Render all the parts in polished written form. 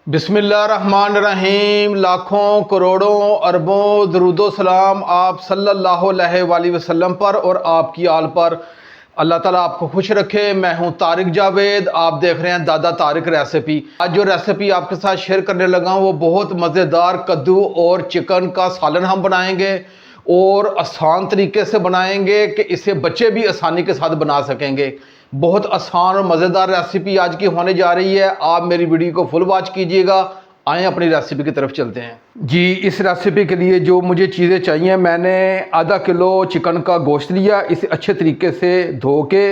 बिस्मिल्लाहिर्रहमानिर्रहीम। लाखों करोड़ों अरबों दरूदो सलाम आप सल्लल्लाहु अलैहि वसल्लम पर और आपकी आल पर। अल्लाह ताला आपको खुश रखे। मैं हूं तारिक जावेद, आप देख रहे हैं दादा तारिक रेसिपी। आज जो रेसिपी आपके साथ शेयर करने लगा हूं वो बहुत मज़ेदार कद्दू और चिकन का सालन हम बनाएंगे और आसान तरीके से बनाएंगे कि इसे बच्चे भी आसानी के साथ बना सकेंगे। बहुत आसान और मज़ेदार रेसिपी आज की होने जा रही है। आप मेरी वीडियो को फुल वॉच कीजिएगा। आएँ अपनी रेसिपी की तरफ चलते हैं जी। इस रेसिपी के लिए जो मुझे चीज़ें चाहिए, मैंने आधा किलो चिकन का गोश्त लिया। इसे अच्छे तरीके से धो के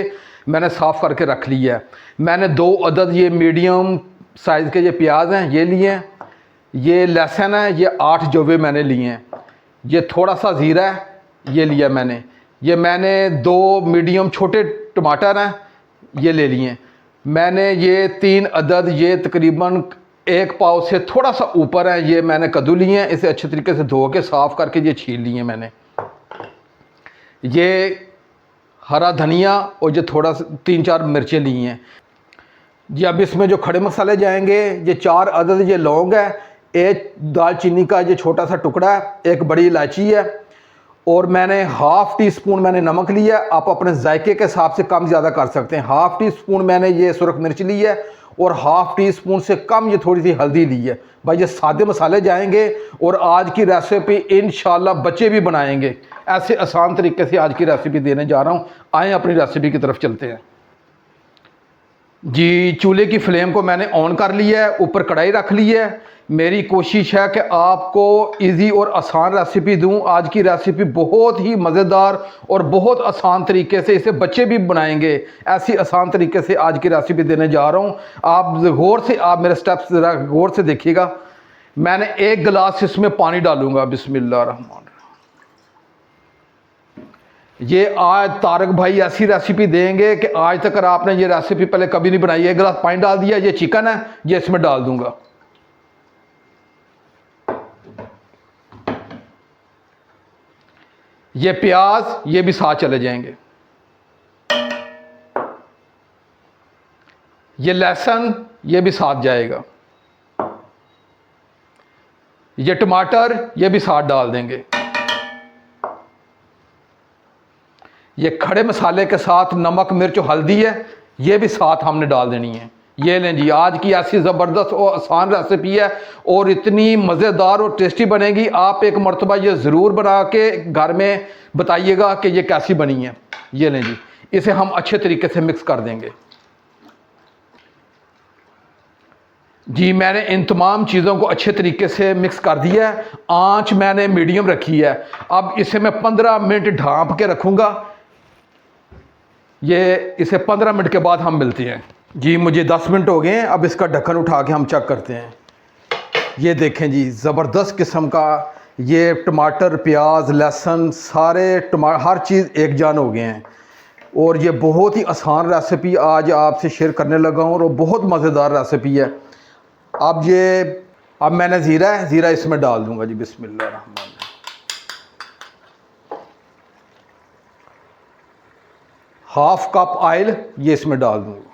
मैंने साफ़ करके रख लिया है। मैंने 2 अदद ये मीडियम साइज़ के ये प्याज हैं, ये लिए हैं। ये लहसुन है, ये 8 जवे मैंने लिए हैं। ये थोड़ा सा ज़ीरा है, ये लिया मैंने। ये मैंने 2 मीडियम छोटे टमाटर हैं, ये ले लिए। मैंने ये 3 अदद, ये तकरीबन 1 पाव से थोड़ा सा ऊपर है, ये मैंने कद्दू लिए हैं। इसे अच्छे तरीके से धो के साफ़ करके ये छील लिए मैंने। ये हरा धनिया और ये थोड़ा सा 3-4 मिर्चें ली हैं जी। अब इसमें जो खड़े मसाले जाएंगे, ये 4 अदद ये लौंग है, 1 दालचीनी का ये छोटा सा टुकड़ा है, 1 बड़ी इलायची है और मैंने ½ टी स्पून मैंने नमक लिया। आप अपने जायके के हिसाब से कम ज़्यादा कर सकते हैं। ½ टी स्पून मैंने ये सुरख मिर्च ली है और ½ टी स्पून से कम ये थोड़ी सी हल्दी ली है। भाई ये सादे मसाले जाएंगे और आज की रेसिपी इंशाल्लाह बच्चे भी बनाएंगे। ऐसे आसान तरीके से आज की रेसिपी देने जा रहा हूँ। आएँ अपनी रेसिपी की तरफ चलते हैं जी। चूल्हे की फ्लेम को मैंने ऑन कर लिया है, ऊपर कढ़ाई रख ली है। मेरी कोशिश है कि आपको इजी और आसान रेसिपी दूं। आज की रेसिपी बहुत ही मज़ेदार और बहुत आसान तरीके से इसे बच्चे भी बनाएंगे। ऐसी आसान तरीके से आज की रेसिपी देने जा रहा हूं। आप गौर से, आप मेरे स्टेप्स ज़रा गौर से देखिएगा। मैंने 1 गिलास इसमें पानी डालूंगा। बिस्मिल्लाहिर्रहमानिर्रहीम। ये आज तारक भाई ऐसी रेसिपी देंगे कि आज तक आपने ये रेसिपी पहले कभी नहीं बनाई। 1 गिलास पानी डाल दिया। ये चिकन है, ये इसमें डाल दूंगा। ये प्याज, ये भी साथ चले जाएंगे। ये लहसुन, ये भी साथ जाएगा। ये टमाटर, ये भी साथ डाल देंगे। ये खड़े मसाले के साथ नमक, मिर्च और हल्दी है, ये भी साथ हमने डाल देनी है। ये लें जी, आज की ऐसी ज़बरदस्त और आसान रेसिपी है और इतनी मज़ेदार और टेस्टी बनेगी। आप एक मरतबा ये ज़रूर बना के घर में बताइएगा कि ये कैसी बनी है। ये लें जी, इसे हम अच्छे तरीके से मिक्स कर देंगे जी। मैंने इन तमाम चीज़ों को अच्छे तरीके से मिक्स कर दिया है। आँच मैंने मीडियम रखी है। अब इसे मैं 15 मिनट ढाँप के रखूँगा। ये इसे 15 मिनट के बाद हम मिलते हैं जी। मुझे 10 मिनट हो गए हैं। अब इसका ढक्कन उठा के हम चेक करते हैं। ये देखें जी, ज़बरदस्त किस्म का ये टमाटर, प्याज, लहसुन सारे हर चीज़ एक जान हो गए हैं और ये बहुत ही आसान रेसिपी आज आपसे शेयर करने लगा हूँ और बहुत मज़ेदार रेसिपी है। अब मैंने ज़ीरा इसमें डाल दूँगा जी। बिस्मिल्लाहिर्रहमानिर्रहीम। ½ कप ऑयल ये इसमें डाल दूँगा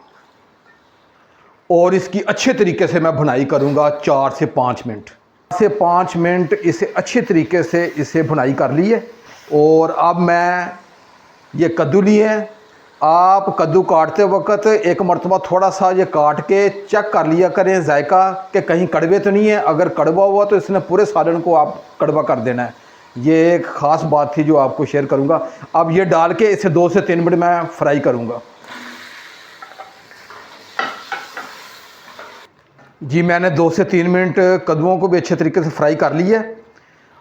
और इसकी अच्छे तरीके से मैं भुनाई करूँगा 4 से 5 मिनट। 4 से 5 मिनट इसे अच्छे तरीके से इसे भुनाई कर ली है। और अब मैं ये कद्दू लिए हैं। आप कद्दू काटते वक्त एक मरतबा थोड़ा सा ये काट के चेक कर लिया करें जायका कि कहीं कड़वे तो नहीं है। अगर कड़वा हुआ तो इसने पूरे सालन को आप कड़वा कर देना है। ये एक ख़ास बात थी जो आपको शेयर करूँगा। अब ये डाल के इसे 2 से 3 मिनट मैं फ्राई करूँगा जी। मैंने 2 से 3 मिनट कद्दुओं को भी अच्छे तरीके से फ्राई कर लिया है।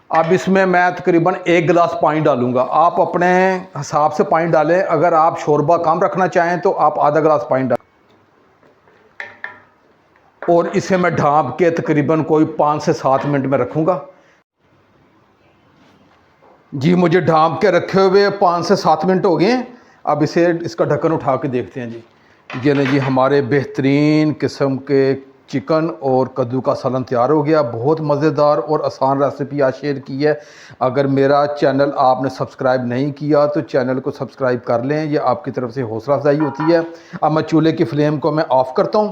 अब इसमें मैं तकरीबन 1 गिलास पानी डालूंगा। आप अपने हिसाब से पानी डालें। अगर आप शोरबा कम रखना चाहें तो आप आधा गिलास पानी डालें और इसे मैं ढाँप के तकरीबन कोई 5 से 7 मिनट में रखूँगा जी। मुझे ढाँप के रखे हुए 5 से 7 मिनट हो गए हैं। अब इसका ढक्कन उठा के देखते हैं जी। ये नहीं जी, हमारे बेहतरीन किस्म के चिकन और कद्दू का सालन तैयार हो गया। बहुत मज़ेदार और आसान रेसिपी आज शेयर की है। अगर मेरा चैनल आपने सब्सक्राइब नहीं किया तो चैनल को सब्सक्राइब कर लें, ये आपकी तरफ से हौसला अफजाई होती है। अब मैं चूल्हे की फ्लेम को मैं ऑफ़ करता हूँ